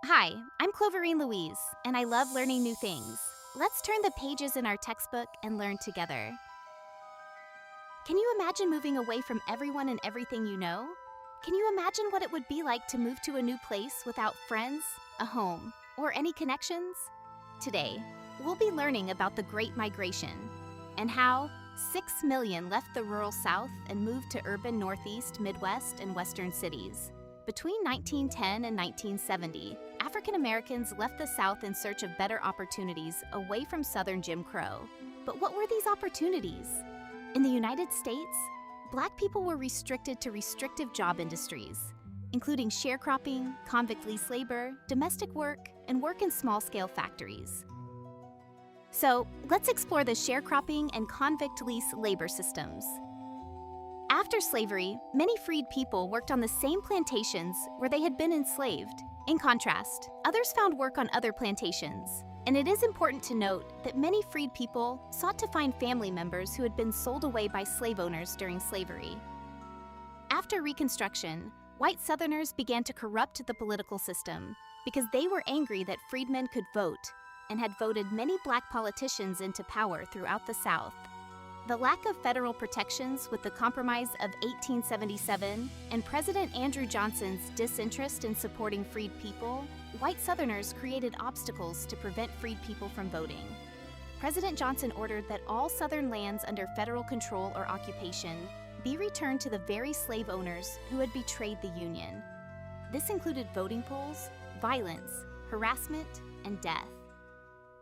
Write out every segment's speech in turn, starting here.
Hi, I'm Cloverine Louise, and I love learning new things. Let's turn the pages in our textbook and learn together. Can you imagine moving away from everyone and everything you know? Can you imagine what it would be like to move to a new place without friends, a home, or any connections? Today, we'll be learning about the Great Migration and how 6 million left the rural South and moved to urban Northeast, Midwest, and Western cities. Between 1910 and 1970, African Americans left the South in search of better opportunities away from Southern Jim Crow. But what were these opportunities? In the United States, Black people were restricted to restrictive job industries, including sharecropping, convict lease labor, domestic work, and work in small-scale factories. So, let's explore the sharecropping and convict lease labor systems. After slavery, many freed people worked on the same plantations where they had been enslaved. In contrast, others found work on other plantations. And it is important to note that many freed people sought to find family members who had been sold away by slave owners during slavery. After Reconstruction, white Southerners began to corrupt the political system because they were angry that freedmen could vote and had voted many Black politicians into power throughout the South. The lack of federal protections with the Compromise of 1877 and President Andrew Johnson's disinterest in supporting freed people, white Southerners created obstacles to prevent freed people from voting. President Johnson ordered that all Southern lands under federal control or occupation be returned to the very slave owners who had betrayed the Union. This included voting polls, violence, harassment, and death.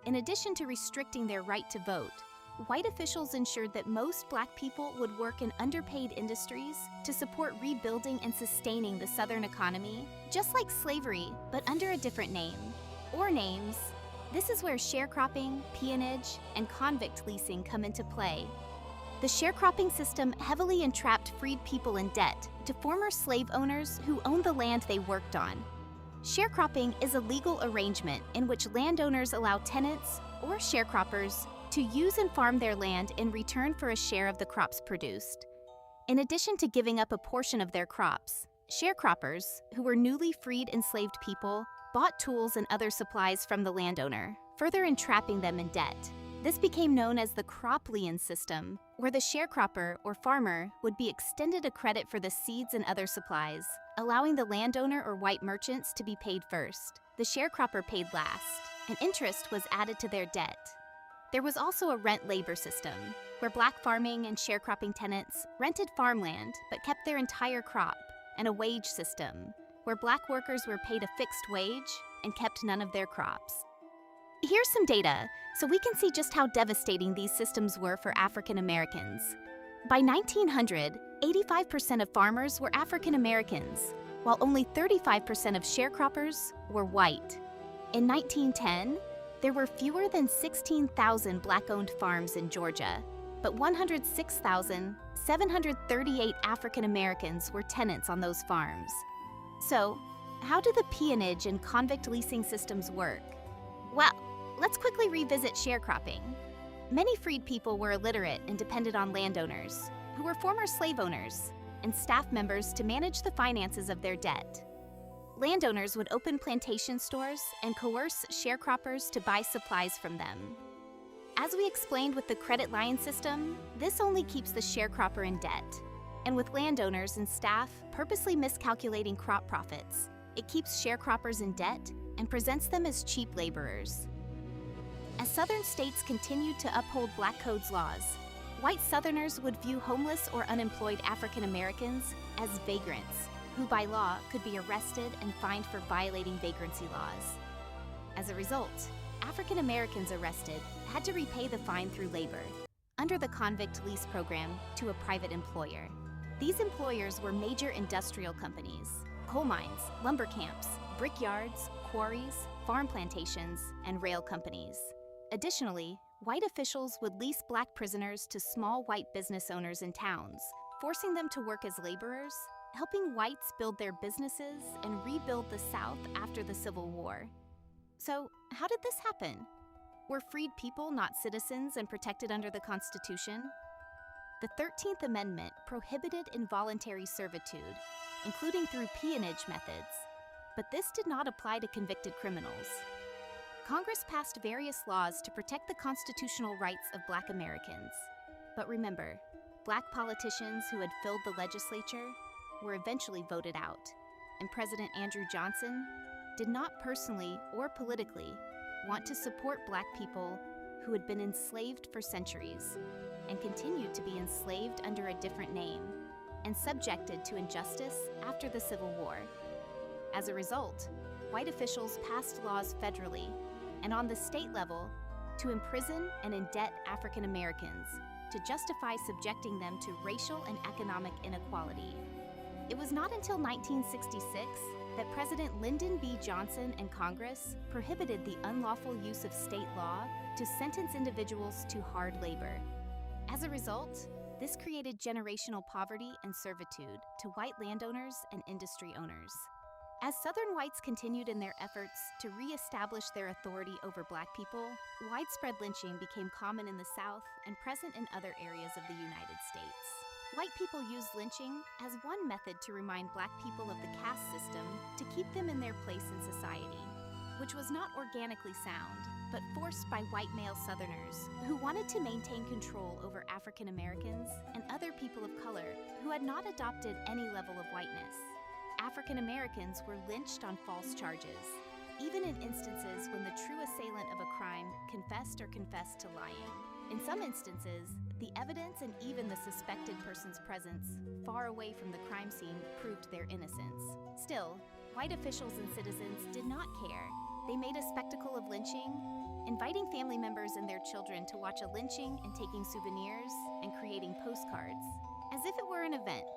In addition to restricting their right to vote, white officials ensured that most Black people would work in underpaid industries to support rebuilding and sustaining the Southern economy, just like slavery, but under a different name, or names. This is where sharecropping, peonage, and convict leasing come into play. The sharecropping system heavily entrapped freed people in debt to former slave owners who owned the land they worked on. Sharecropping is a legal arrangement in which landowners allow tenants, or sharecroppers, to use and farm their land in return for a share of the crops produced. In addition to giving up a portion of their crops, sharecroppers, who were newly freed enslaved people, bought tools and other supplies from the landowner, further entrapping them in debt. This became known as the crop lien system, where the sharecropper or farmer would be extended a credit for the seeds and other supplies, allowing the landowner or white merchants to be paid first. The sharecropper paid last, and interest was added to their debt. There was also a rent labor system, where Black farming and sharecropping tenants rented farmland but kept their entire crop, and a wage system, where Black workers were paid a fixed wage and kept none of their crops. Here's some data, so we can see just how devastating these systems were for African Americans. By 1900, 85% of farmers were African Americans, while only 35% of sharecroppers were white. In 1910, there were fewer than 16,000 Black-owned farms in Georgia, but 106,738 African Americans were tenants on those farms. So, how do the peonage and convict leasing systems work? Well, let's quickly revisit sharecropping. Many freed people were illiterate and depended on landowners, who were former slave owners, and staff members to manage the finances of their debt. Landowners would open plantation stores and coerce sharecroppers to buy supplies from them. As we explained with the credit line system, this only keeps the sharecropper in debt. And with landowners and staff purposely miscalculating crop profits, it keeps sharecroppers in debt and presents them as cheap laborers. As Southern states continued to uphold Black Codes laws, white Southerners would view homeless or unemployed African Americans as vagrants, who by law could be arrested and fined for violating vagrancy laws. As a result, African Americans arrested had to repay the fine through labor, under the convict lease program, to a private employer. These employers were major industrial companies, coal mines, lumber camps, brickyards, quarries, farm plantations, and rail companies. Additionally, white officials would lease Black prisoners to small white business owners in towns, forcing them to work as laborers, helping whites build their businesses and rebuild the South after the Civil War. So, how did this happen? Were freed people not citizens and protected under the Constitution? The 13th Amendment prohibited involuntary servitude, including through peonage methods. But this did not apply to convicted criminals. Congress passed various laws to protect the constitutional rights of Black Americans. But remember, Black politicians who had filled the legislature were eventually voted out, and President Andrew Johnson did not personally or politically want to support Black people who had been enslaved for centuries and continued to be enslaved under a different name and subjected to injustice after the Civil War. As a result, white officials passed laws federally and on the state level to imprison and indebt African Americans to justify subjecting them to racial and economic inequality. It was not until 1966 that President Lyndon B. Johnson and Congress prohibited the unlawful use of state law to sentence individuals to hard labor. As a result, this created generational poverty and servitude to white landowners and industry owners. As Southern whites continued in their efforts to re-establish their authority over Black people, widespread lynching became common in the South and present in other areas of the United States. White people used lynching as one method to remind Black people of the caste system to keep them in their place in society, which was not organically sound, but forced by white male Southerners who wanted to maintain control over African Americans and other people of color who had not adopted any level of whiteness. African Americans were lynched on false charges, even in instances when the true assailant of a crime confessed to lying. In some instances, the evidence and even the suspected person's presence far away from the crime scene proved their innocence. Still, white officials and citizens did not care. They made a spectacle of lynching, inviting family members and their children to watch a lynching and taking souvenirs and creating postcards, as if it were an event.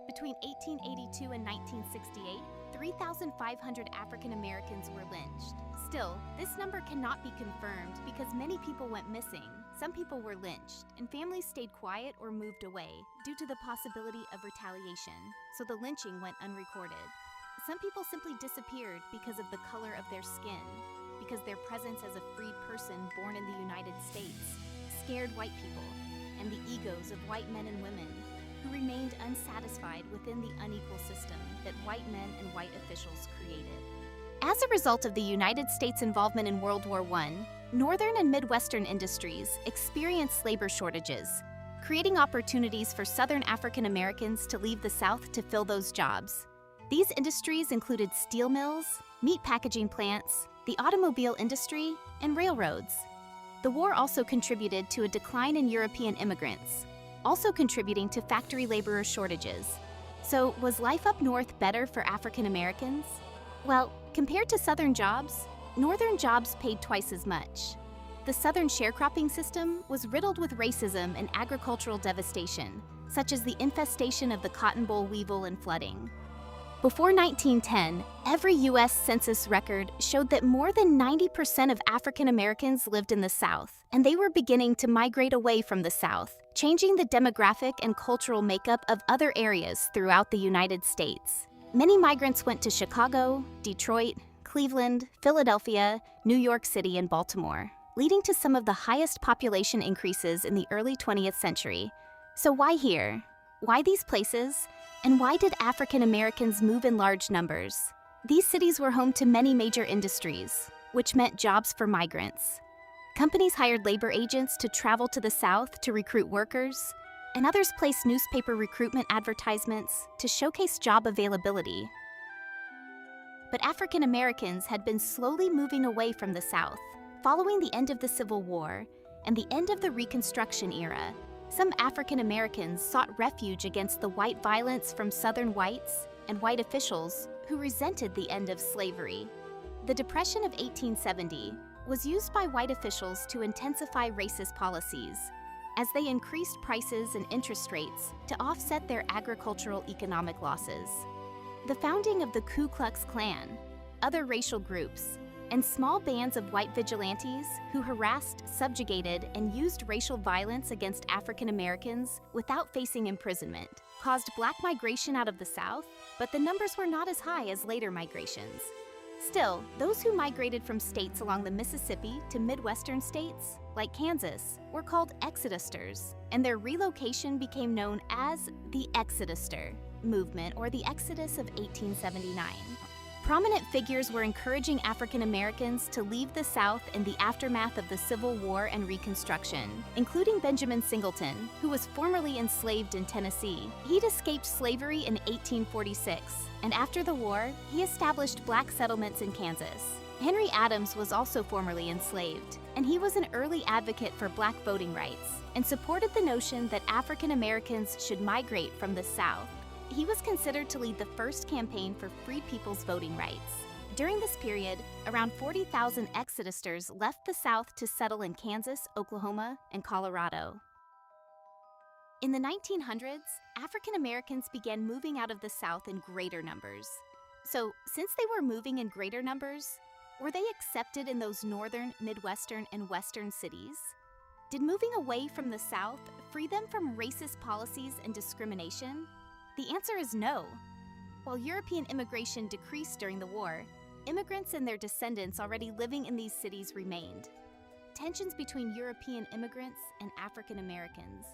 Between 1882 and 1968, 3,500 African Americans were lynched. Still, this number cannot be confirmed because many people went missing. Some people were lynched, and families stayed quiet or moved away due to the possibility of retaliation, so the lynching went unrecorded. Some people simply disappeared because of the color of their skin, because their presence as a freed person born in the United States scared white people and the egos of white men and women who remained unsatisfied within the unequal system that white men and white officials created. As a result of the United States' involvement in World War I, northern and midwestern industries experienced labor shortages, creating opportunities for Southern African Americans to leave the South to fill those jobs. These industries included steel mills, meat packaging plants, the automobile industry, and railroads. The war also contributed to a decline in European immigrants, also contributing to factory laborer shortages. So, was life up north better for African Americans? Well, compared to Southern jobs, Northern jobs paid twice as much. The Southern sharecropping system was riddled with racism and agricultural devastation, such as the infestation of the cotton boll weevil and flooding. Before 1910, every U.S. Census record showed that more than 90% of African Americans lived in the South, and they were beginning to migrate away from the South, changing the demographic and cultural makeup of other areas throughout the United States. Many migrants went to Chicago, Detroit, Cleveland, Philadelphia, New York City, and Baltimore, leading to some of the highest population increases in the early 20th century. So why here? Why these places? And why did African Americans move in large numbers? These cities were home to many major industries, which meant jobs for migrants. Companies hired labor agents to travel to the South to recruit workers, and others placed newspaper recruitment advertisements to showcase job availability. But African Americans had been slowly moving away from the South. Following the end of the Civil War and the end of the Reconstruction era, some African Americans sought refuge against the white violence from Southern whites and white officials who resented the end of slavery. The Depression of 1870 was used by white officials to intensify racist policies, as they increased prices and interest rates to offset their agricultural economic losses. The founding of the Ku Klux Klan, other racial groups, and small bands of white vigilantes who harassed, subjugated, and used racial violence against African Americans without facing imprisonment, caused Black migration out of the South, but the numbers were not as high as later migrations. Still, those who migrated from states along the Mississippi to Midwestern states, like Kansas, were called exodusters, and their relocation became known as the Exoduster movement or the Exodus of 1879. Prominent figures were encouraging African Americans to leave the South in the aftermath of the Civil War and Reconstruction, including Benjamin Singleton, who was formerly enslaved in Tennessee. He'd escaped slavery in 1846, and after the war, he established black settlements in Kansas. Henry Adams was also formerly enslaved, and he was an early advocate for black voting rights and supported the notion that African Americans should migrate from the South. He was considered to lead the first campaign for free people's voting rights. During this period, around 40,000 exodusters left the South to settle in Kansas, Oklahoma, and Colorado. In the 1900s, African Americans began moving out of the South in greater numbers. So, since they were moving in greater numbers, were they accepted in those northern, midwestern, and western cities? Did moving away from the South free them from racist policies and discrimination? The answer is no. While European immigration decreased during the war, immigrants and their descendants already living in these cities remained. Tensions between European immigrants and African Americans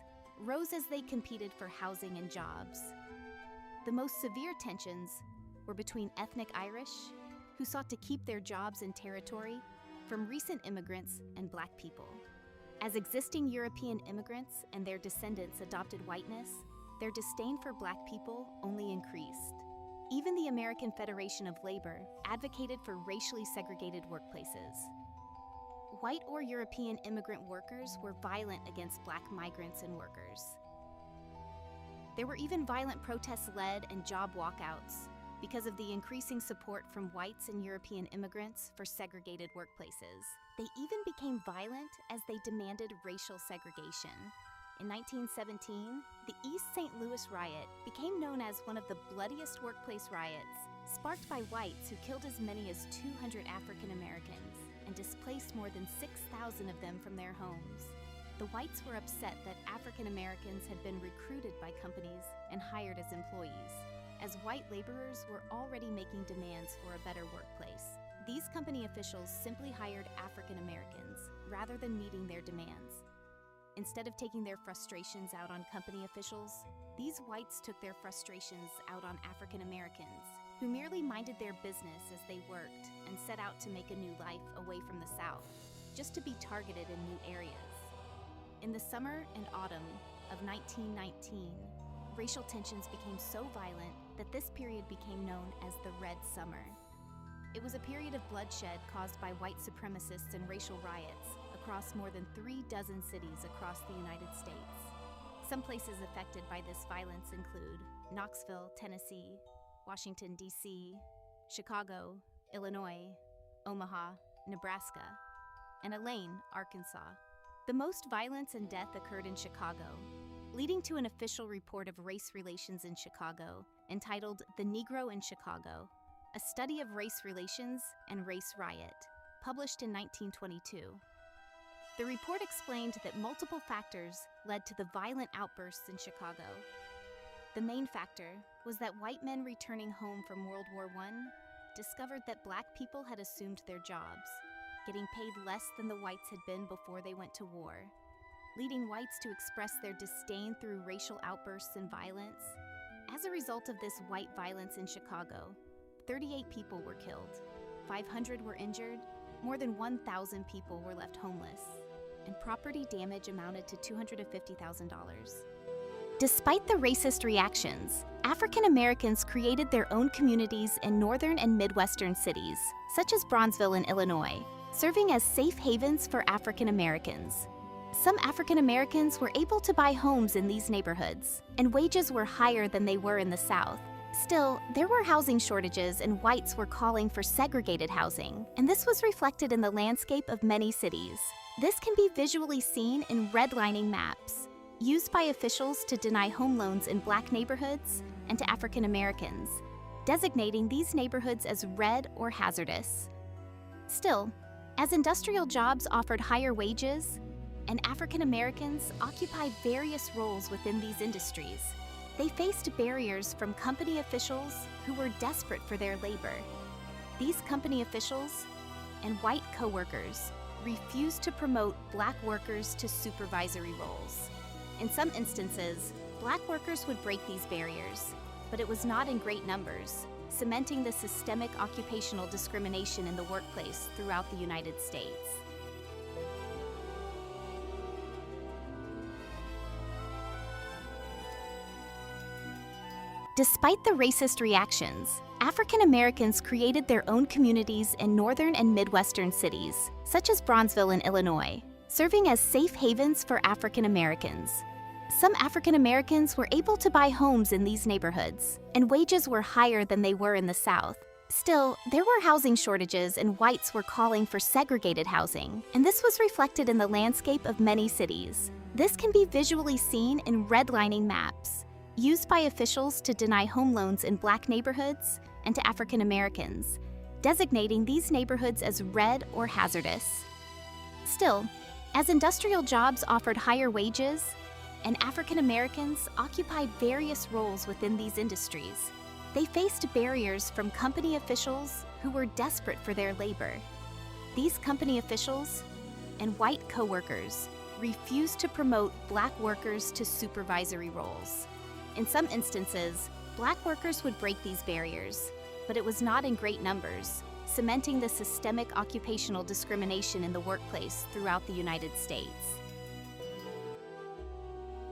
rose as they competed for housing and jobs. The most severe tensions were between ethnic Irish, who sought to keep their jobs and territory from recent immigrants, and black people. As existing European immigrants and their descendants adopted whiteness, their disdain for black people only increased. Even the American Federation of Labor advocated for racially segregated workplaces. White or European immigrant workers were violent against black migrants and workers. There were even violent protests-led and job walkouts because of the increasing support from whites and European immigrants for segregated workplaces. They even became violent as they demanded racial segregation. In 1917, the East St. Louis riot became known as one of the bloodiest workplace riots, sparked by whites who killed as many as 200 African Americans and displaced more than 6,000 of them from their homes. The whites were upset that African Americans had been recruited by companies and hired as employees, as white laborers were already making demands for a better workplace. These company officials simply hired African Americans rather than meeting their demands. Instead of taking their frustrations out on company officials, these whites took their frustrations out on African Americans, who merely minded their business as they worked and set out to make a new life away from the South, just to be targeted in new areas. In the summer and autumn of 1919, racial tensions became so violent that this period became known as the Red Summer. It was a period of bloodshed caused by white supremacists and racial riots across more than 36 cities across the United States. Some places affected by this violence include Knoxville, Tennessee, Washington, D.C., Chicago, Illinois, Omaha, Nebraska, and Elaine, Arkansas. The most violence and death occurred in Chicago, leading to an official report of race relations in Chicago entitled The Negro in Chicago, a study of race relations and race riot, published in 1922. The report explained that multiple factors led to the violent outbursts in Chicago. The main factor was that white men returning home from World War I discovered that black people had assumed their jobs, getting paid less than the whites had been before they went to war, leading whites to express their disdain through racial outbursts and violence. As a result of this white violence in Chicago, 38 people were killed, 500 were injured, more than 1,000 people were left homeless, and property damage amounted to $250,000. Despite the racist reactions, African Americans created their own communities in northern and midwestern cities, such as Bronzeville in Illinois, serving as safe havens for African Americans. Some African Americans were able to buy homes in these neighborhoods, and wages were higher than they were in the South. Still, there were housing shortages and whites were calling for segregated housing, and this was reflected in the landscape of many cities. This can be visually seen in redlining maps, used by officials to deny home loans in black neighborhoods and to African Americans, designating these neighborhoods as red or hazardous. Still, as industrial jobs offered higher wages, and African Americans occupied various roles within these industries, they faced barriers from company officials who were desperate for their labor. These company officials and white coworkers refused to promote black workers to supervisory roles. In some instances, black workers would break these barriers, but it was not in great numbers, cementing the systemic occupational discrimination in the workplace throughout the United States. Despite the racist reactions, African Americans created their own communities in northern and midwestern cities, such as Bronzeville in Illinois, serving as safe havens for African Americans. Some African Americans were able to buy homes in these neighborhoods, and wages were higher than they were in the South. Still, there were housing shortages and whites were calling for segregated housing, and this was reflected in the landscape of many cities. This can be visually seen in redlining maps, used by officials to deny home loans in Black neighborhoods and to African Americans, designating these neighborhoods as red or hazardous. Still, as industrial jobs offered higher wages, and African Americans occupied various roles within these industries, they faced barriers from company officials who were desperate for their labor. These company officials and white coworkers refused to promote Black workers to supervisory roles. In some instances, Black workers would break these barriers, but it was not in great numbers, cementing the systemic occupational discrimination in the workplace throughout the United States.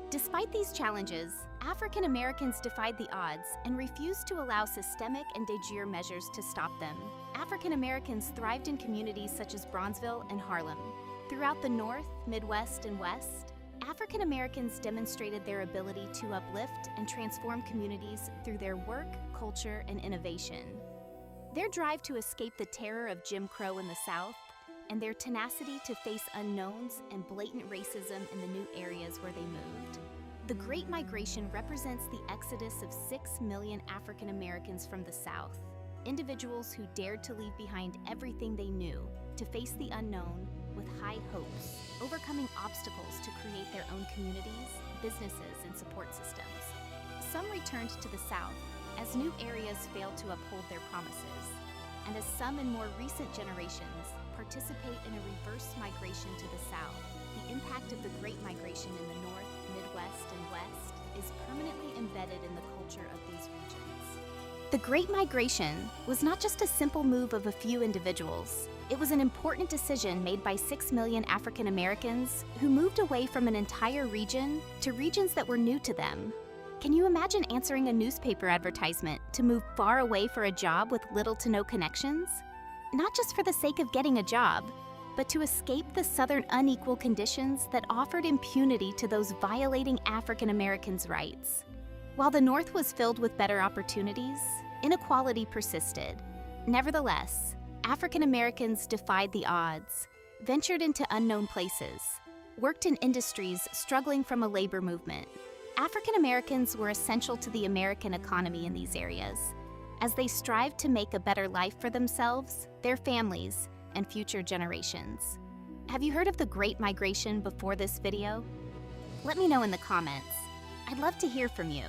Despite these challenges, African Americans defied the odds and refused to allow systemic and de jure measures to stop them. African Americans thrived in communities such as Bronzeville and Harlem. Throughout the North, Midwest, and West, African Americans demonstrated their ability to uplift and transform communities through their work, culture, and innovation. Their drive to escape the terror of Jim Crow in the South, and their tenacity to face unknowns and blatant racism in the new areas where they moved. The Great Migration represents the exodus of 6 million African Americans from the South, individuals who dared to leave behind everything they knew to face the unknown with high hopes, overcoming obstacles to create their own communities, businesses, and support systems. Some returned to the South as new areas failed to uphold their promises, and as some in more recent generations participate in a reverse migration to the South, the impact of the Great Migration in the North, Midwest, and West is permanently embedded in the culture of these regions. The Great Migration was not just a simple move of a few individuals. It was an important decision made by 6 million African Americans who moved away from an entire region to regions that were new to them. Can you imagine answering a newspaper advertisement to move far away for a job with little to no connections? Not just for the sake of getting a job, but to escape the Southern unequal conditions that offered impunity to those violating African Americans' rights. While the North was filled with better opportunities, inequality persisted. Nevertheless, African Americans defied the odds, ventured into unknown places, worked in industries struggling from a labor movement. African Americans were essential to the American economy in these areas, as they strived to make a better life for themselves, their families, and future generations. Have you heard of the Great Migration before this video? Let me know in the comments. I'd love to hear from you.